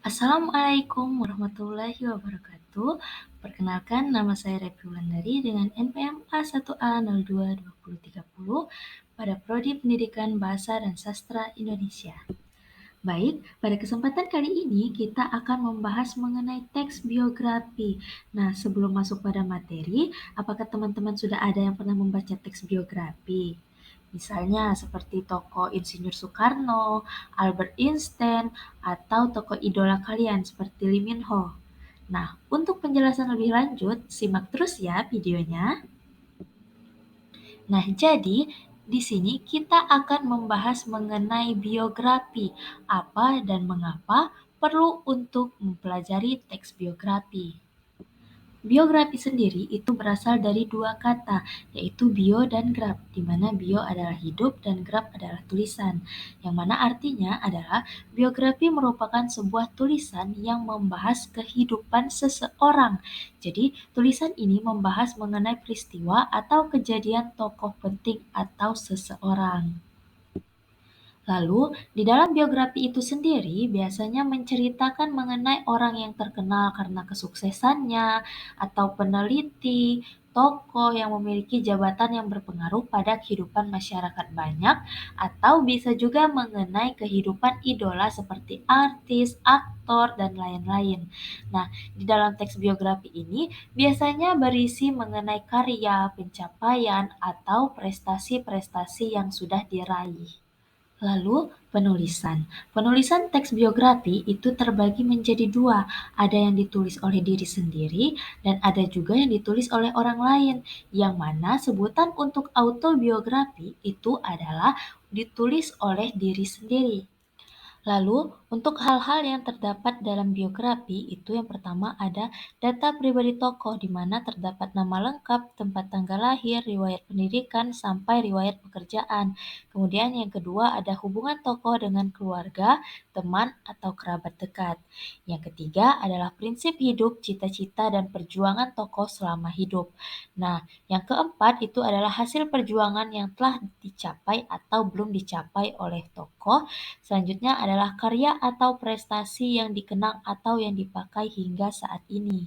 Assalamualaikum warahmatullahi wabarakatuh. Perkenalkan, nama saya Repi Wulandari dengan NPM A1A022030 pada Prodi Pendidikan Bahasa dan Sastra Indonesia. Baik, pada kesempatan kali ini kita akan membahas mengenai teks biografi. Nah, sebelum masuk pada materi, apakah teman-teman sudah ada yang pernah membaca teks biografi? Misalnya seperti tokoh Insinyur Soekarno, Albert Einstein, atau tokoh idola kalian seperti Lee Min Ho. Nah, untuk penjelasan lebih lanjut, simak terus ya videonya. Nah, jadi di sini kita akan membahas mengenai biografi, apa dan mengapa perlu untuk mempelajari teks biografi. Biografi sendiri itu berasal dari dua kata, yaitu bio dan graf, di mana bio adalah hidup dan graf adalah tulisan, yang mana artinya adalah biografi merupakan sebuah tulisan yang membahas kehidupan seseorang. Jadi, tulisan ini membahas mengenai peristiwa atau kejadian tokoh penting atau seseorang. Lalu, di dalam biografi itu sendiri biasanya menceritakan mengenai orang yang terkenal karena kesuksesannya, atau peneliti, tokoh yang memiliki jabatan yang berpengaruh pada kehidupan masyarakat banyak, atau bisa juga mengenai kehidupan idola seperti artis, aktor, dan lain-lain. Nah, di dalam teks biografi ini biasanya berisi mengenai karya, pencapaian, atau prestasi-prestasi yang sudah diraih. Lalu, penulisan. Penulisan teks biografi itu terbagi menjadi dua, ada yang ditulis oleh diri sendiri dan ada juga yang ditulis oleh orang lain, yang mana sebutan untuk autobiografi itu adalah ditulis oleh diri sendiri. Lalu, untuk hal-hal yang terdapat dalam biografi, itu yang pertama ada data pribadi tokoh, di mana terdapat nama lengkap, tempat tanggal lahir, riwayat pendidikan, sampai riwayat pekerjaan. Kemudian yang kedua ada hubungan tokoh dengan keluarga, teman, atau kerabat dekat. Yang ketiga adalah prinsip hidup, cita-cita, dan perjuangan tokoh selama hidup. Nah, yang keempat itu adalah hasil perjuangan yang telah dicapai atau belum dicapai oleh tokoh. Selanjutnya adalah karya atau prestasi yang dikenang atau yang dipakai hingga saat ini.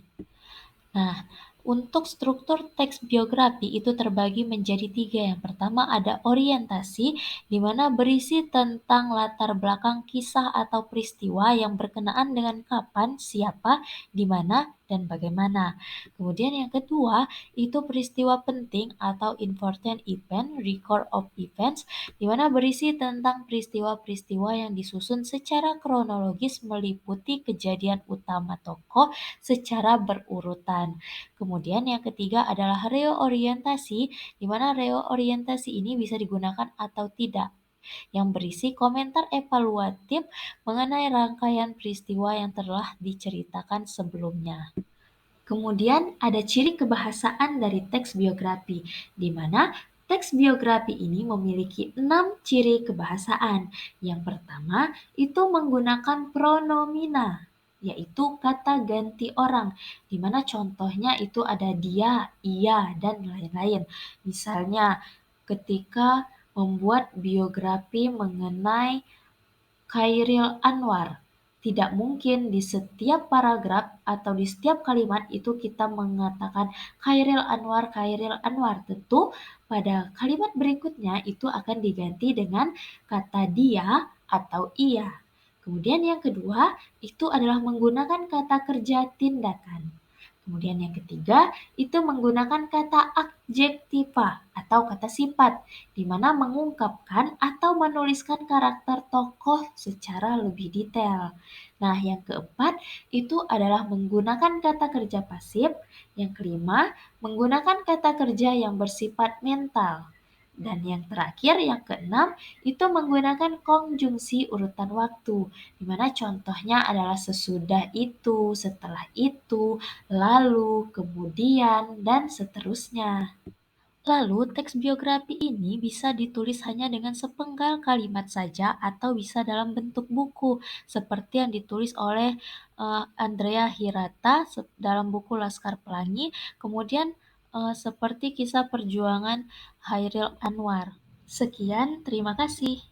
Nah, untuk struktur teks biografi itu terbagi menjadi tiga. Yang pertama ada orientasi, di mana berisi tentang latar belakang kisah atau peristiwa yang berkenaan dengan kapan, siapa, di mana, dan bagaimana. Kemudian yang kedua, itu peristiwa penting atau important event, record of events, di mana berisi tentang peristiwa-peristiwa yang disusun secara kronologis meliputi kejadian utama tokoh secara berurutan. Kemudian yang ketiga adalah reorientasi, di mana reorientasi ini bisa digunakan atau tidak, yang berisi komentar evaluatif mengenai rangkaian peristiwa yang telah diceritakan sebelumnya. Kemudian ada ciri kebahasaan dari teks biografi, di mana teks biografi ini memiliki 6 ciri kebahasaan. Yang pertama itu menggunakan pronomina, yaitu kata ganti orang, di mana contohnya itu ada dia, ia, dan lain-lain. Misalnya ketika membuat biografi mengenai Chairil Anwar. Tidak mungkin di setiap paragraf atau di setiap kalimat itu kita mengatakan Chairil Anwar, Chairil Anwar. Tentu pada kalimat berikutnya itu akan diganti dengan kata dia atau ia. Kemudian yang kedua itu adalah menggunakan kata kerja tindakan. Kemudian yang ketiga, itu menggunakan kata adjektiva atau kata sifat, di mana mengungkapkan atau menuliskan karakter tokoh secara lebih detail. Nah, yang keempat, itu adalah menggunakan kata kerja pasif. Yang kelima, menggunakan kata kerja yang bersifat mental. Dan yang terakhir, yang keenam, itu menggunakan konjungsi urutan waktu, di mana contohnya adalah sesudah itu, setelah itu, lalu, kemudian, dan seterusnya. Lalu, teks biografi ini bisa ditulis hanya dengan sepenggal kalimat saja atau bisa dalam bentuk buku, seperti yang ditulis oleh Andrea Hirata dalam buku Laskar Pelangi, kemudian seperti kisah perjuangan Chairil Anwar. Sekian, terima kasih.